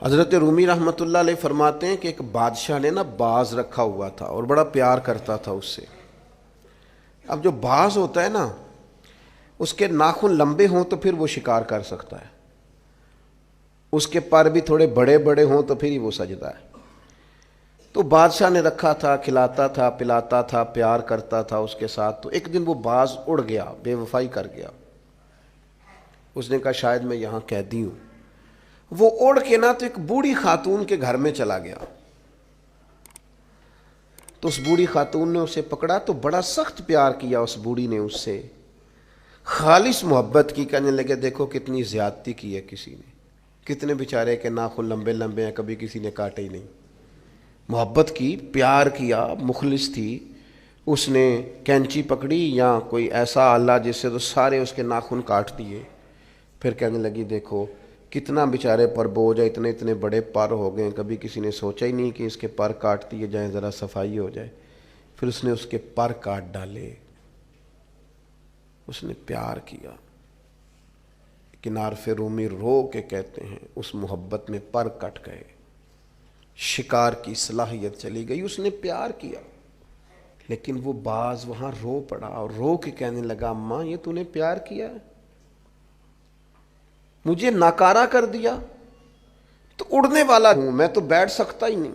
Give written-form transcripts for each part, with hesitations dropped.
حضرت رومی رحمۃ اللہ علیہ فرماتے ہیں کہ ایک بادشاہ نے نا باز رکھا ہوا تھا اور بڑا پیار کرتا تھا اس سے۔ اب جو باز ہوتا ہے نا، اس کے ناخن لمبے ہوں تو پھر وہ شکار کر سکتا ہے، اس کے پر بھی تھوڑے بڑے بڑے ہوں تو پھر ہی وہ سجدہ ہے۔ تو بادشاہ نے رکھا تھا، کھلاتا تھا، پلاتا تھا، پیار کرتا تھا اس کے ساتھ۔ تو ایک دن وہ باز اڑ گیا، بے وفائی کر گیا۔ اس نے کہا شاید میں یہاں قیدی ہوں۔ وہ اڑ کے نا تو ایک بوڑھی خاتون کے گھر میں چلا گیا۔ تو اس بوڑھی خاتون نے اسے پکڑا تو بڑا سخت پیار کیا اس بوڑھی نے اس سے، خالص محبت کی۔ کہنے لگے دیکھو کتنی زیادتی کی ہے کسی نے، کتنے بیچارے کے ناخن لمبے لمبے ہیں، کبھی کسی نے کاٹے ہی نہیں۔ محبت کی، پیار کیا، مخلص تھی۔ اس نے کینچی پکڑی یا کوئی ایسا آلہ جس سے تو سارے اس کے ناخن کاٹ دیے۔ پھر کہنے لگی دیکھو کتنا بیچارے پر بوجھ ہے، اتنے اتنے بڑے پر ہو گئے، کبھی کسی نے سوچا ہی نہیں کہ اس کے پر کاٹ دیے جائیں، ذرا صفائی ہو جائے۔ پھر اس نے اس کے پر کاٹ ڈالے، اس نے پیار کیا۔ کنارف رومی رو کے کہتے ہیں اس محبت میں پر کٹ گئے، شکار کی صلاحیت چلی گئی، اس نے پیار کیا۔ لیکن وہ باز وہاں رو پڑا اور رو کے کہنے لگا اماں یہ تو نے پیار کیا ہے، مجھے ناکارہ کر دیا، تو اڑنے والا ہوں میں تو بیٹھ سکتا ہی نہیں،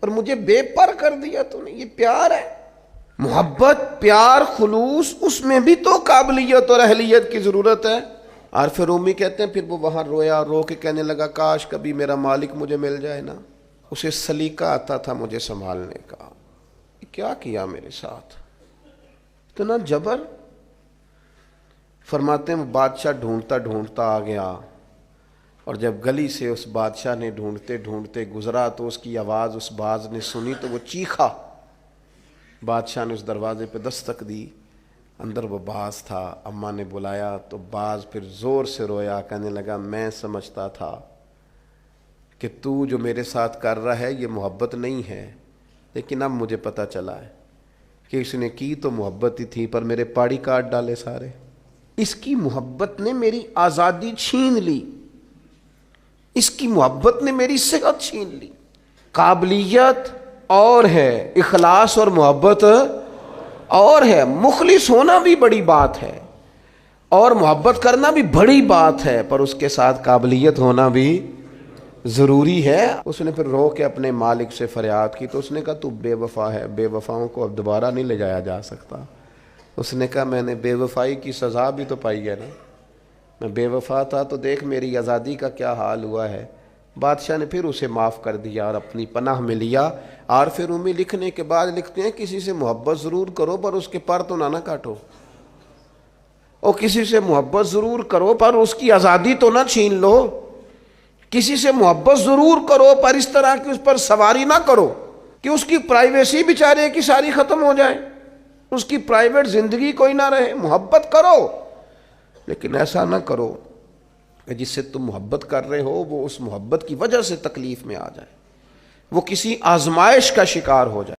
اور مجھے بے پر کر دیا تو نے، یہ پیار ہے؟ محبت، پیار، خلوص، اس میں بھی تو قابلیت اور اہلیت کی ضرورت ہے۔ عارف رومی کہتے ہیں پھر وہ وہاں رویا، رو کے کہنے لگا کاش کبھی میرا مالک مجھے مل جائے نا، اسے سلیقہ آتا تھا مجھے سنبھالنے کا، کیا کیا میرے ساتھ، اتنا جبر۔ فرماتے ہیں وہ بادشاہ ڈھونڈتا ڈھونڈتا آ گیا، اور جب گلی سے اس بادشاہ نے ڈھونڈتے ڈھونڈتے گزرا تو اس کی آواز اس باز نے سنی تو وہ چیخا۔ بادشاہ نے اس دروازے پہ دستک دی، اندر وہ باز تھا۔ اماں نے بلایا تو باز پھر زور سے رویا، کہنے لگا میں سمجھتا تھا کہ تو جو میرے ساتھ کر رہا ہے یہ محبت نہیں ہے، لیکن اب مجھے پتہ چلا ہے کہ اس نے کی تو محبت ہی تھی، پر میرے پاڑی کاٹ ڈالے سارے۔ اس کی محبت نے میری آزادی چھین لی، اس کی محبت نے میری صحت چھین لی۔ قابلیت اور ہے، اخلاص اور محبت اور ہے، مخلص ہونا بھی بڑی بات ہے اور محبت کرنا بھی بڑی بات ہے، پر اس کے ساتھ قابلیت ہونا بھی ضروری ہے۔ اس نے پھر رو کے اپنے مالک سے فریاد کی تو اس نے کہا تو بے وفا ہے، بے وفاؤں کو اب دوبارہ نہیں لے جایا جا سکتا۔ اس نے کہا میں نے بے وفائی کی سزا بھی تو پائی ہے نا، میں بے وفا تھا تو دیکھ میری آزادی کا کیا حال ہوا ہے۔ بادشاہ نے پھر اسے معاف کر دیا اور اپنی پناہ میں لیا۔ عارف رومی لکھنے کے بعد لکھتے ہیں کسی سے محبت ضرور کرو پر اس کے پر تو نہ کاٹو، اور کسی سے محبت ضرور کرو پر اس کی آزادی تو نہ چھین لو، کسی سے محبت ضرور کرو پر اس طرح کی اس پر سواری نہ کرو کہ اس کی پرائیویسی بیچارے کی ساری ختم ہو جائے، اس کی پرائیویٹ زندگی کوئی نہ رہے۔ محبت کرو لیکن ایسا نہ کرو کہ جس سے تم محبت کر رہے ہو وہ اس محبت کی وجہ سے تکلیف میں آ جائے، وہ کسی آزمائش کا شکار ہو جائے۔